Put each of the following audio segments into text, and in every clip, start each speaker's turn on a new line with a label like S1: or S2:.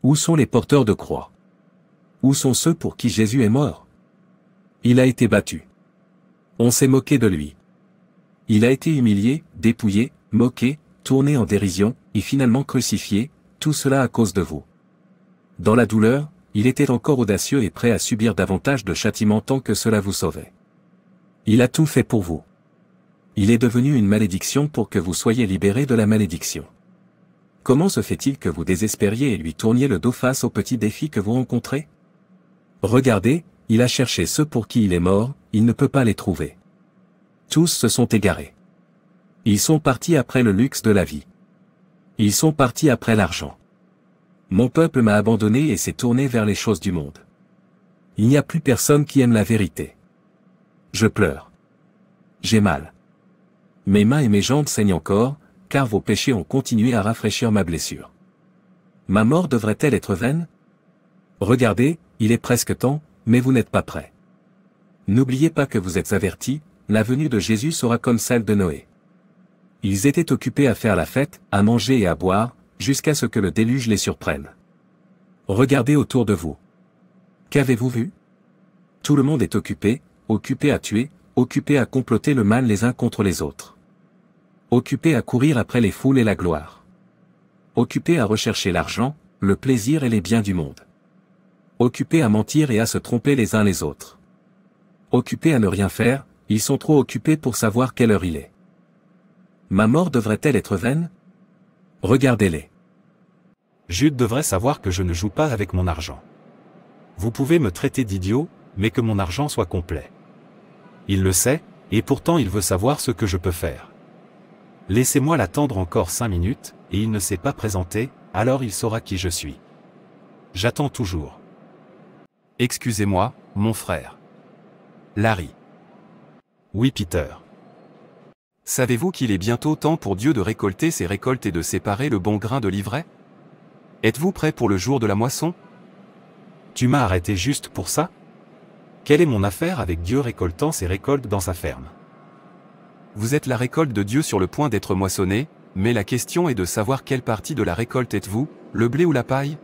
S1: Où sont les porteurs de croix? Où sont ceux pour qui Jésus est mort? Il a été battu. On s'est moqué de lui. Il a été humilié, dépouillé, moqué, tourné en dérision, et finalement crucifié, tout cela à cause de vous. Dans la douleur, il était encore audacieux et prêt à subir davantage de châtiments tant que cela vous sauvait. Il a tout fait pour vous. Il est devenu une malédiction pour que vous soyez libérés de la malédiction. Comment se fait-il que vous désespériez et lui tourniez le dos face aux petits défis que vous rencontrez? Regardez, il a cherché ceux pour qui il est mort, il ne peut pas les trouver. Tous se sont égarés. Ils sont partis après le luxe de la vie. Ils sont partis après l'argent. Mon peuple m'a abandonné et s'est tourné vers les choses du monde. Il n'y a plus personne qui aime la vérité. Je pleure. J'ai mal. Mes mains et mes jambes saignent encore, car vos péchés ont continué à rafraîchir ma blessure. Ma mort devrait-elle être vaine? Regardez, il est presque temps, mais vous n'êtes pas prêts. N'oubliez pas que vous êtes avertis, la venue de Jésus sera comme celle de Noé. Ils étaient occupés à faire la fête, à manger et à boire, jusqu'à ce que le déluge les surprenne. Regardez autour de vous. Qu'avez-vous vu? Tout le monde est occupé à tuer, occupé à comploter le mal les uns contre les autres. Occupé à courir après les foules et la gloire. Occupé à rechercher l'argent, le plaisir et les biens du monde. Occupés à mentir et à se tromper les uns les autres. Occupés à ne rien faire, ils sont trop occupés pour savoir quelle heure il est. Ma mort devrait-elle être vaine? Regardez-les.
S2: Jude devrait savoir que je ne joue pas avec mon argent. Vous pouvez me traiter d'idiot, mais que mon argent soit complet. Il le sait, et pourtant il veut savoir ce que je peux faire. Laissez-moi l'attendre encore 5 minutes, et il ne s'est pas présenté, alors il saura qui je suis. J'attends toujours. Excusez-moi, mon frère. Larry. Oui, Peter. Savez-vous qu'il est bientôt temps pour Dieu de récolter ses récoltes et de séparer le bon grain de l'ivraie? Êtes-vous prêt pour le jour de la moisson? Tu m'as arrêté juste pour ça? Quelle est mon affaire avec Dieu récoltant ses récoltes dans sa ferme? Vous êtes la récolte de Dieu sur le point d'être moissonnée, mais la question est de savoir quelle partie de la récolte êtes-vous, le blé ou la paille?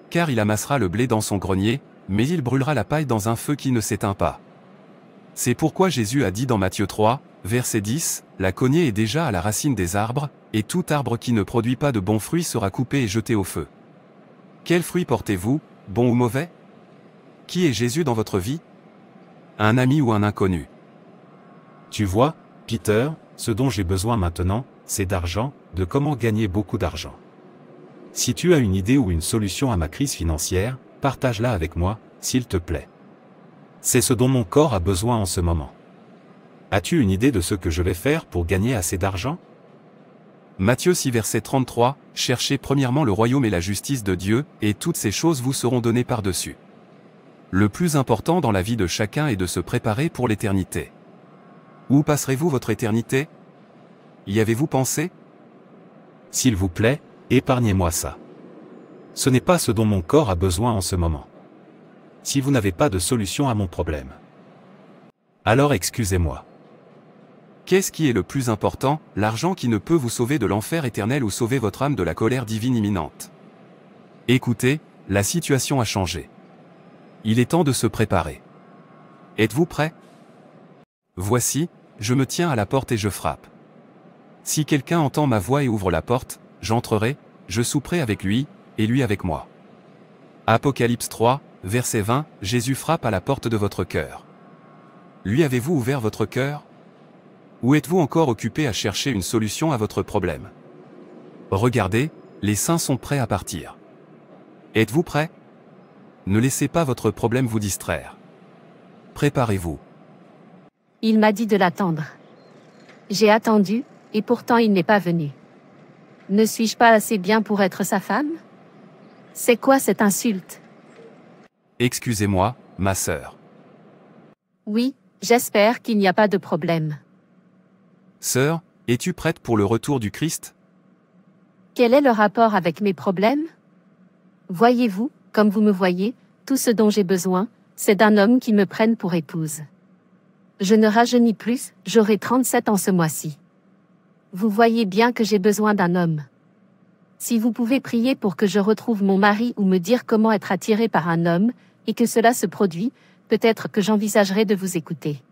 S2: Car il amassera le blé dans son grenier, mais il brûlera la paille dans un feu qui ne s'éteint pas. C'est pourquoi Jésus a dit dans Matthieu 3, verset 10, « La cognée est déjà à la racine des arbres, et tout arbre qui ne produit pas de bons fruits sera coupé et jeté au feu. » Quels fruits portez-vous, bons ou mauvais? Qui est Jésus dans votre vie? Un ami ou un inconnu? Tu vois, Peter, ce dont j'ai besoin maintenant, c'est d'argent, de comment gagner beaucoup d'argent. Si tu as une idée ou une solution à ma crise financière, partage-la avec moi, s'il te plaît. C'est ce dont mon corps a besoin en ce moment. As-tu une idée de ce que je vais faire pour gagner assez d'argent? Matthieu 6 verset 33, « Cherchez premièrement le royaume et la justice de Dieu, et toutes ces choses vous seront données par-dessus. » Le plus important dans la vie de chacun est de se préparer pour l'éternité. Où passerez-vous votre éternité? Y avez-vous pensé? S'il vous plaît, épargnez-moi ça. Ce n'est pas ce dont mon corps a besoin en ce moment. Si vous n'avez pas de solution à mon problème, alors excusez-moi. Qu'est-ce qui est le plus important, l'argent qui ne peut vous sauver de l'enfer éternel ou sauver votre âme de la colère divine imminente? Écoutez, la situation a changé. Il est temps de se préparer. Êtes-vous prêts? Voici, je me tiens à la porte et je frappe. Si quelqu'un entend ma voix et ouvre la porte, j'entrerai, je souperai avec lui, et lui avec moi. Apocalypse 3, verset 20, Jésus frappe à la porte de votre cœur. Lui avez-vous ouvert votre cœur? Ou êtes-vous encore occupé à chercher une solution à votre problème? Regardez, les saints sont prêts à partir. Êtes-vous prêts? Ne laissez pas votre problème vous distraire. Préparez-vous.
S3: Il m'a dit de l'attendre. J'ai attendu, et pourtant il n'est pas venu. Ne suis-je pas assez bien pour être sa femme? C'est quoi cette insulte?
S2: Excusez-moi, ma sœur.
S3: Oui, j'espère qu'il n'y a pas de problème.
S2: Sœur, es-tu prête pour le retour du Christ?
S3: Quel est le rapport avec mes problèmes? Voyez-vous, comme vous me voyez, tout ce dont j'ai besoin, c'est d'un homme qui me prenne pour épouse. Je ne rajeunis plus, j'aurai 37 ans ce mois-ci. Vous voyez bien que j'ai besoin d'un homme. Si vous pouvez prier pour que je retrouve mon mari ou me dire comment être attiré par un homme, et que cela se produit, peut-être que j'envisagerai de vous écouter.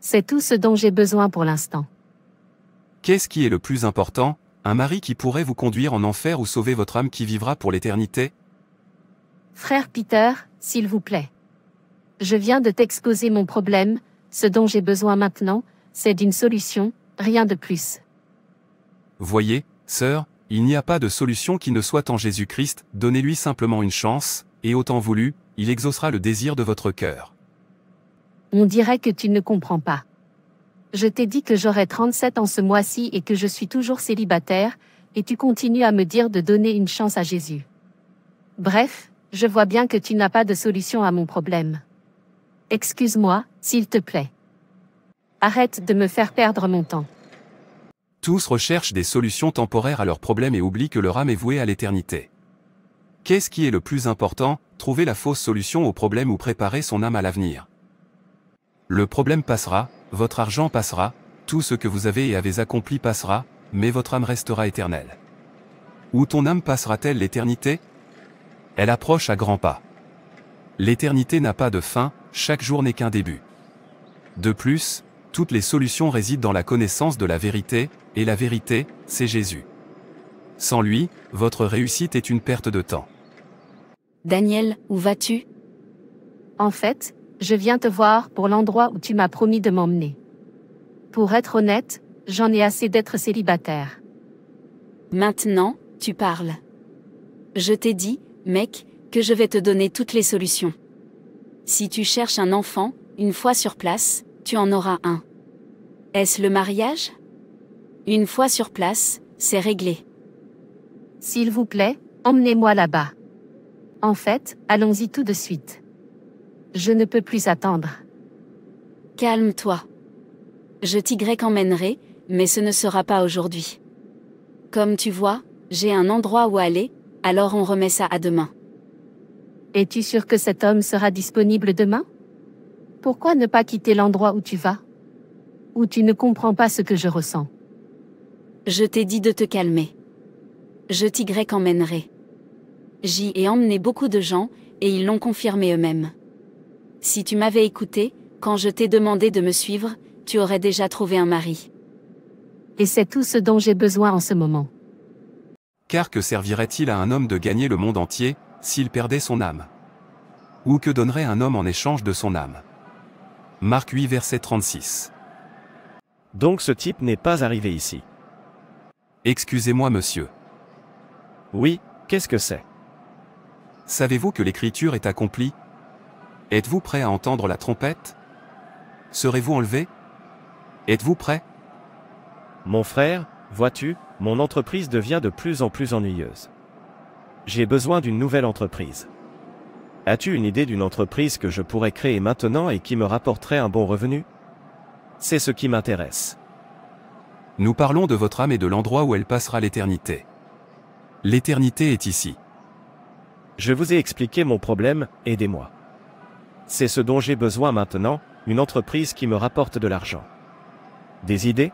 S3: C'est tout ce dont j'ai besoin pour l'instant.
S4: Qu'est-ce qui est le plus important, un mari qui pourrait vous conduire en enfer ou sauver votre âme qui vivra pour l'éternité?
S3: Frère Peter, s'il vous plaît. Je viens de t'exposer mon problème, ce dont j'ai besoin maintenant, c'est d'une solution, rien de plus.
S4: Voyez, sœur, il n'y a pas de solution qui ne soit en Jésus-Christ, donnez-lui simplement une chance, et autant voulu, il exaucera le désir de votre cœur.
S3: On dirait que tu ne comprends pas. Je t'ai dit que j'aurais 37 ans ce mois-ci et que je suis toujours célibataire, et tu continues à me dire de donner une chance à Jésus. Bref, je vois bien que tu n'as pas de solution à mon problème. Excuse-moi, s'il te plaît. Arrête de me faire perdre mon temps.
S4: Tous recherchent des solutions temporaires à leurs problèmes et oublient que leur âme est vouée à l'éternité. Qu'est-ce qui est le plus important, trouver la fausse solution au problème ou préparer son âme à l'avenir? Le problème passera, votre argent passera, tout ce que vous avez et avez accompli passera, mais votre âme restera éternelle. Où ton âme passera-t-elle l'éternité? Elle approche à grands pas. L'éternité n'a pas de fin, chaque jour n'est qu'un début. De plus, toutes les solutions résident dans la connaissance de la vérité, et la vérité, c'est Jésus. Sans lui, votre réussite est une perte de temps.
S5: Daniel, où vas-tu?
S3: En fait, je viens te voir pour l'endroit où tu m'as promis de m'emmener. Pour être honnête, j'en ai assez d'être célibataire.
S5: Maintenant, tu parles. Je t'ai dit, mec, que je vais te donner toutes les solutions. Si tu cherches un enfant, une fois sur place, tu en auras un. Est-ce le mariage? Une fois sur place, c'est réglé.
S3: S'il vous plaît, emmenez-moi là-bas. En fait, allons-y tout de suite. Je ne peux plus attendre.
S5: Calme-toi. Je t'emmènerai, mais ce ne sera pas aujourd'hui. Comme tu vois, j'ai un endroit où aller, alors on remet ça à demain.
S3: Es-tu sûr que cet homme sera disponible demain? Pourquoi ne pas quitter l'endroit où tu vas? Ou tu ne comprends pas ce que je ressens?
S5: Je t'ai dit de te calmer. Je t'emmènerai. J'y ai emmené beaucoup de gens, et ils l'ont confirmé eux-mêmes. Si tu m'avais écouté, quand je t'ai demandé de me suivre, tu aurais déjà trouvé un mari.
S3: Et c'est tout ce dont j'ai besoin en ce moment.
S4: Car que servirait-il à un homme de gagner le monde entier, s'il perdait son âme? Ou que donnerait un homme en échange de son âme? Marc 8 verset 36.
S6: Donc ce type n'est pas arrivé ici.
S4: Excusez-moi monsieur.
S6: Oui, qu'est-ce que c'est?
S4: Savez-vous que l'écriture est accomplie? Êtes-vous prêt à entendre la trompette? Serez-vous enlevé? Êtes-vous prêt?
S6: Mon frère, vois-tu, mon entreprise devient de plus en plus ennuyeuse. J'ai besoin d'une nouvelle entreprise. As-tu une idée d'une entreprise que je pourrais créer maintenant et qui me rapporterait un bon revenu? C'est ce qui m'intéresse.
S4: Nous parlons de votre âme et de l'endroit où elle passera l'éternité. L'éternité est ici.
S6: Je vous ai expliqué mon problème, aidez-moi. C'est ce dont j'ai besoin maintenant, une entreprise qui me rapporte de l'argent. Des idées?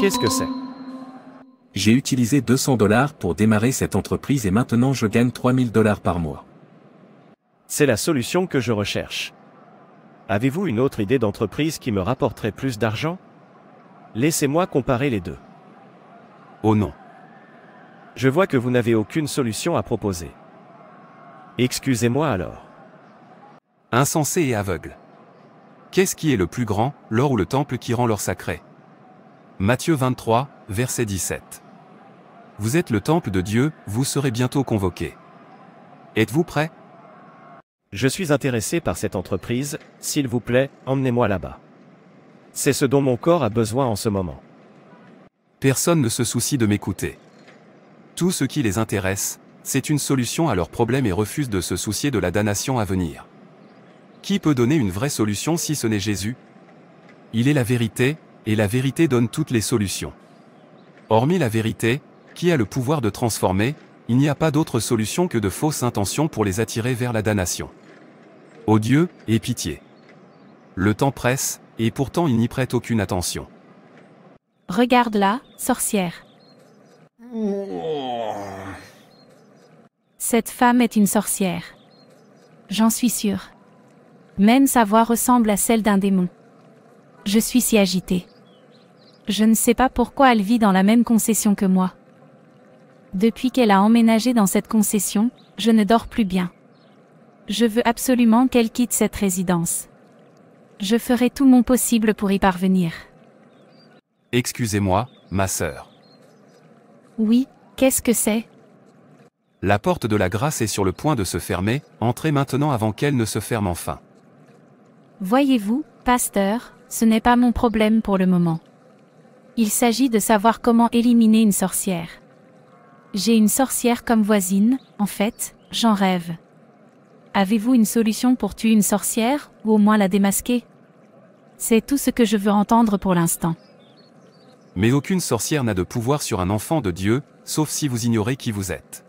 S6: Qu'est-ce que c'est?
S1: J'ai utilisé 200 $ pour démarrer cette entreprise et maintenant je gagne 3000 $ par mois.
S6: C'est la solution que je recherche. Avez-vous une autre idée d'entreprise qui me rapporterait plus d'argent? Laissez-moi comparer les deux.
S4: Oh non.
S6: Je vois que vous n'avez aucune solution à proposer. Excusez-moi alors.
S4: Insensé et aveugle. Qu'est-ce qui est le plus grand, l'or ou le temple qui rend l'or sacré? Matthieu 23, verset 17. Vous êtes le temple de Dieu, vous serez bientôt convoqués. Êtes-vous prêts?
S6: Je suis intéressé par cette entreprise, s'il vous plaît, emmenez-moi là-bas. C'est ce dont mon corps a besoin en ce moment.
S4: Personne ne se soucie de m'écouter. Tout ce qui les intéresse, c'est une solution à leurs problèmes et refuse de se soucier de la damnation à venir. Qui peut donner une vraie solution si ce n'est Jésus? Il est la vérité, et la vérité donne toutes les solutions. Hormis la vérité, qui a le pouvoir de transformer, il n'y a pas d'autre solution que de fausses intentions pour les attirer vers la damnation. Ô Dieu, aie pitié. Le temps presse, et pourtant il n'y prête aucune attention.
S7: Regarde là, sorcière. Cette femme est une sorcière. J'en suis sûre. Même sa voix ressemble à celle d'un démon. Je suis si agitée. Je ne sais pas pourquoi elle vit dans la même concession que moi. Depuis qu'elle a emménagé dans cette concession, je ne dors plus bien. Je veux absolument qu'elle quitte cette résidence. Je ferai tout mon possible pour y parvenir.
S4: Excusez-moi, ma sœur.
S7: Oui, qu'est-ce que c'est ?
S4: La porte de la grâce est sur le point de se fermer, entrez maintenant avant qu'elle ne se ferme enfin.
S7: Voyez-vous, pasteur, ce n'est pas mon problème pour le moment. Il s'agit de savoir comment éliminer une sorcière. J'ai une sorcière comme voisine, en fait, j'en rêve. Avez-vous une solution pour tuer une sorcière, ou au moins la démasquer ? C'est tout ce que je veux entendre pour l'instant.
S4: Mais aucune sorcière n'a de pouvoir sur un enfant de Dieu, sauf si vous ignorez qui vous êtes.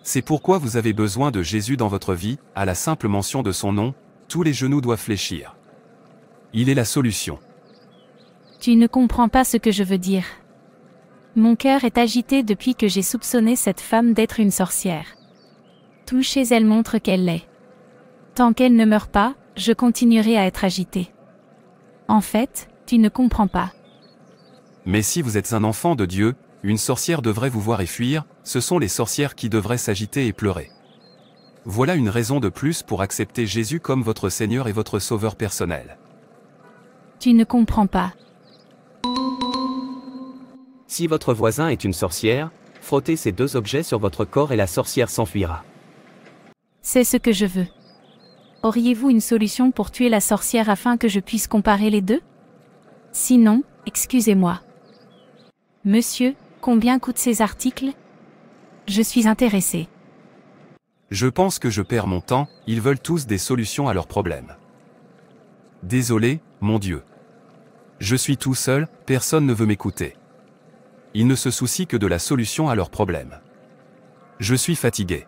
S4: C'est pourquoi vous avez besoin de Jésus dans votre vie, à la simple mention de son nom, tous les genoux doivent fléchir. Il est la solution.
S7: Tu ne comprends pas ce que je veux dire. Mon cœur est agité depuis que j'ai soupçonné cette femme d'être une sorcière. Tout chez elle montre qu'elle l'est. Tant qu'elle ne meurt pas, je continuerai à être agité. En fait, tu ne comprends pas.
S4: Mais si vous êtes un enfant de Dieu, une sorcière devrait vous voir et fuir, ce sont les sorcières qui devraient s'agiter et pleurer. Voilà une raison de plus pour accepter Jésus comme votre Seigneur et votre Sauveur personnel.
S7: Tu ne comprends pas.
S8: Si votre voisin est une sorcière, frottez ces deux objets sur votre corps et la sorcière s'enfuira.
S7: C'est ce que je veux. Auriez-vous une solution pour tuer la sorcière afin que je puisse comparer les deux ? Sinon, excusez-moi. Monsieur, combien coûtent ces articles ? Je suis intéressé.
S4: Je pense que je perds mon temps, ils veulent tous des solutions à leurs problèmes. Désolé, mon Dieu. Je suis tout seul, personne ne veut m'écouter. Ils ne se soucient que de la solution à leurs problèmes. Je suis fatigué.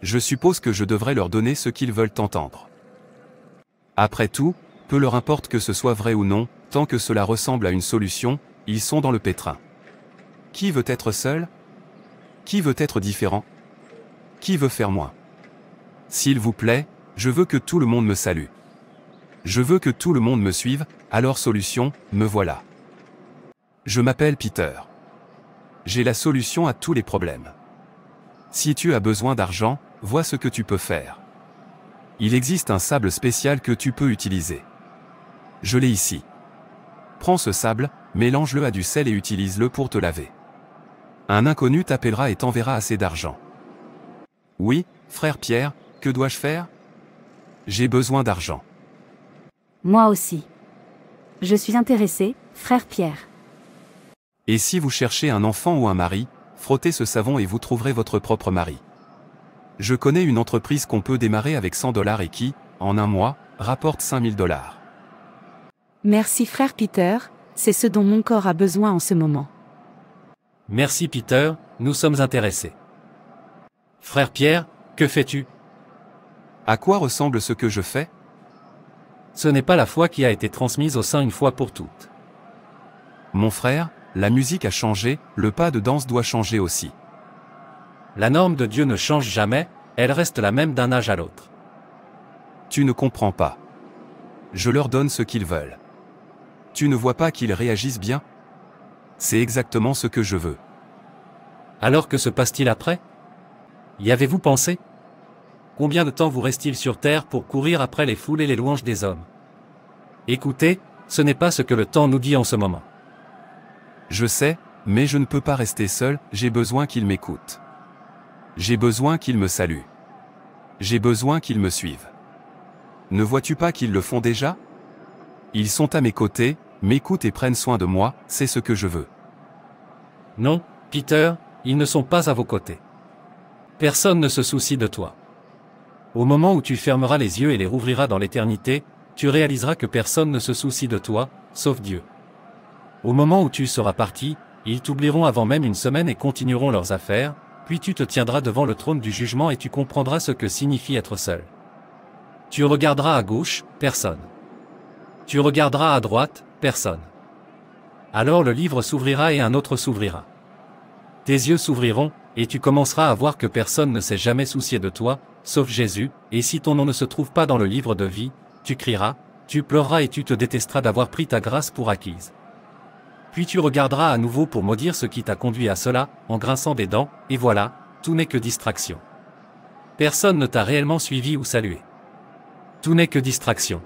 S4: Je suppose que je devrais leur donner ce qu'ils veulent entendre. Après tout, peu leur importe que ce soit vrai ou non, tant que cela ressemble à une solution, ils sont dans le pétrin. Qui veut être seul ? Qui veut être différent ? Qui veut faire moins ? S'il vous plaît, je veux que tout le monde me salue. Je veux que tout le monde me suive, alors solution, me voilà. Je m'appelle Peter. J'ai la solution à tous les problèmes. Si tu as besoin d'argent, vois ce que tu peux faire. Il existe un sable spécial que tu peux utiliser. Je l'ai ici. Prends ce sable, mélange-le à du sel et utilise-le pour te laver. Un inconnu t'appellera et t'enverra assez d'argent. Oui, frère Pierre, que dois-je faire ? J'ai besoin d'argent.
S5: Moi aussi. Je suis intéressé, frère Pierre.
S4: Et si vous cherchez un enfant ou un mari, frottez ce savon et vous trouverez votre propre mari. Je connais une entreprise qu'on peut démarrer avec $100 et qui, en un mois, rapporte $5000.
S5: Merci frère Peter, c'est ce dont mon corps a besoin en ce moment.
S9: Merci Peter, nous sommes intéressés. Frère Pierre, que fais-tu ?
S4: À quoi ressemble ce que je fais ?
S9: Ce n'est pas la foi qui a été transmise au sein une fois pour toutes.
S4: Mon frère, la musique a changé, le pas de danse doit changer aussi.
S9: La norme de Dieu ne change jamais, elle reste la même d'un âge à l'autre.
S4: Tu ne comprends pas. Je leur donne ce qu'ils veulent. Tu ne vois pas qu'ils réagissent bien ? C'est exactement ce que je veux.
S9: Alors que se passe-t-il après ? Y avez-vous pensé ? Combien de temps vous reste-t-il sur terre pour courir après les foules et les louanges des hommes ? Écoutez, ce n'est pas ce que le temps nous dit en ce moment.
S4: Je sais, mais je ne peux pas rester seul, j'ai besoin qu'ils m'écoutent. J'ai besoin qu'ils me saluent. J'ai besoin qu'ils me suivent. Ne vois-tu pas qu'ils le font déjà ? Ils sont à mes côtés, m'écoutent et prennent soin de moi, c'est ce que je veux.
S9: Non, Peter, ils ne sont pas à vos côtés. Personne ne se soucie de toi. Au moment où tu fermeras les yeux et les rouvriras dans l'éternité, tu réaliseras que personne ne se soucie de toi, sauf Dieu. Au moment où tu seras parti, ils t'oublieront avant même une semaine et continueront leurs affaires, puis tu te tiendras devant le trône du jugement et tu comprendras ce que signifie être seul. Tu regarderas à gauche, personne. Tu regarderas à droite, personne. Alors le livre s'ouvrira et un autre s'ouvrira. Tes yeux s'ouvriront, et tu commenceras à voir que personne ne s'est jamais soucié de toi, sauf Jésus, et si ton nom ne se trouve pas dans le livre de vie, tu crieras, tu pleureras et tu te détesteras d'avoir pris ta grâce pour acquise. Puis tu regarderas à nouveau pour maudire ce qui t'a conduit à cela, en grinçant des dents, et voilà, tout n'est que distraction. Personne ne t'a réellement suivi ou salué. Tout n'est que distraction.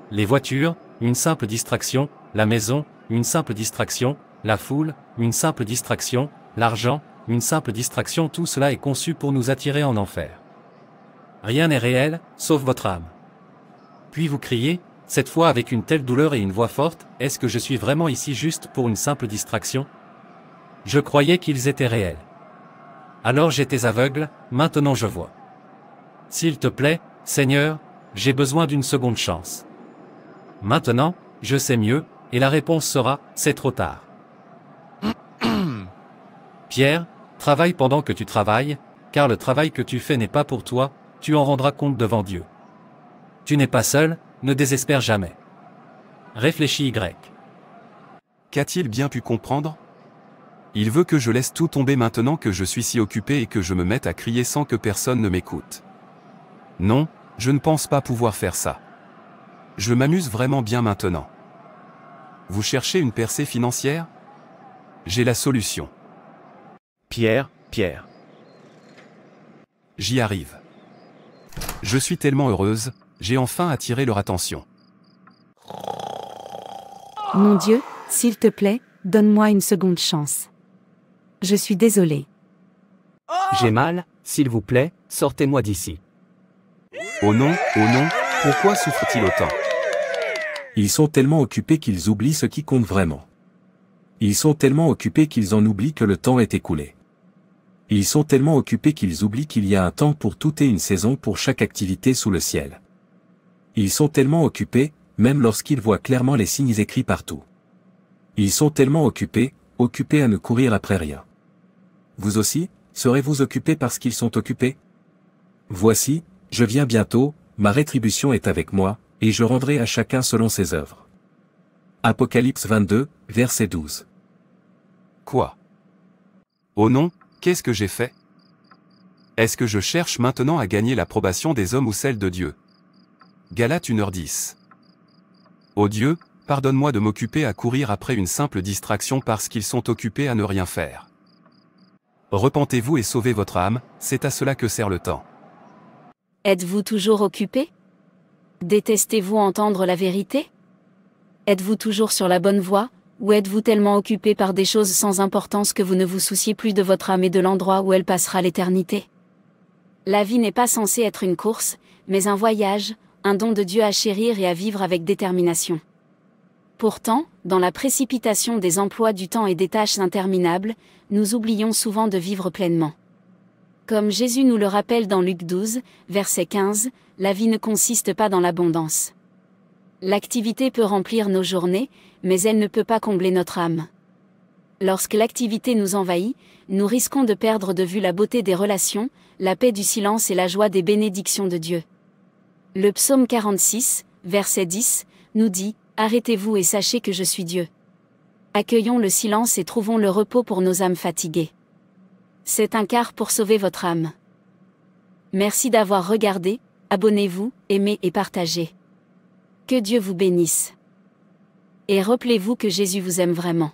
S9: Les voitures, une simple distraction, la maison, une simple distraction, la foule, une simple distraction, l'argent, une simple distraction, tout cela est conçu pour nous attirer en enfer. Rien n'est réel, sauf votre âme. Puis vous criez, cette fois avec une telle douleur et une voix forte, est-ce que je suis vraiment ici juste pour une simple distraction? Je croyais qu'ils étaient réels. Alors j'étais aveugle, maintenant je vois. S'il te plaît, Seigneur, j'ai besoin d'une seconde chance. Maintenant, je sais mieux, et la réponse sera, c'est trop tard. Pierre, travaille pendant que tu travailles, car le travail que tu fais n'est pas pour toi, tu en rendras compte devant Dieu. Tu n'es pas seul, ne désespère jamais. Réfléchis Y.
S4: Qu'a-t-il bien pu comprendre? Il veut que je laisse tout tomber maintenant que je suis si occupé et que je me mette à crier sans que personne ne m'écoute. Non, je ne pense pas pouvoir faire ça. Je m'amuse vraiment bien maintenant. Vous cherchez une percée financière? J'ai la solution.
S6: Pierre.
S4: J'y arrive. Je suis tellement heureuse, j'ai enfin attiré leur attention.
S10: Mon Dieu, s'il te plaît, donne-moi une seconde chance. Je suis désolée.
S8: J'ai mal, s'il vous plaît, sortez-moi d'ici.
S4: Oh non, pourquoi souffre-t-il autant?
S1: Ils sont tellement occupés qu'ils oublient ce qui compte vraiment. Ils sont tellement occupés qu'ils en oublient que le temps est écoulé. Ils sont tellement occupés qu'ils oublient qu'il y a un temps pour tout et une saison pour chaque activité sous le ciel. Ils sont tellement occupés, même lorsqu'ils voient clairement les signes écrits partout. Ils sont tellement occupés à ne courir après rien. Vous aussi, serez-vous occupés parce qu'ils sont occupés? Voici, je viens bientôt, ma rétribution est avec moi, et je rendrai à chacun selon ses œuvres. Apocalypse 22, verset 12.
S4: Quoi? Oh non, qu'est-ce que j'ai fait? Est-ce que je cherche maintenant à gagner l'approbation des hommes ou celle de Dieu? Galates 1h10. Ô Dieu, pardonne-moi de m'occuper à courir après une simple distraction parce qu'ils sont occupés à ne rien faire. Repentez-vous et sauvez votre âme, c'est à cela que sert le temps.
S5: Êtes-vous toujours occupé? Détestez-vous entendre la vérité? Êtes-vous toujours sur la bonne voie, ou êtes-vous tellement occupé par des choses sans importance que vous ne vous souciez plus de votre âme et de l'endroit où elle passera l'éternité? La vie n'est pas censée être une course, mais un voyage, un don de Dieu à chérir et à vivre avec détermination. Pourtant, dans la précipitation des emplois du temps et des tâches interminables, nous oublions souvent de vivre pleinement. Comme Jésus nous le rappelle dans Luc 12, verset 15, la vie ne consiste pas dans l'abondance. L'activité peut remplir nos journées, mais elle ne peut pas combler notre âme. Lorsque l'activité nous envahit, nous risquons de perdre de vue la beauté des relations, la paix du silence et la joie des bénédictions de Dieu. Le psaume 46, verset 10, nous dit « Arrêtez-vous et sachez que je suis Dieu. Accueillons le silence et trouvons le repos pour nos âmes fatiguées. » C'est un quart pour sauver votre âme. Merci d'avoir regardé, abonnez-vous, aimez et partagez. Que Dieu vous bénisse. Et rappelez-vous que Jésus vous aime vraiment.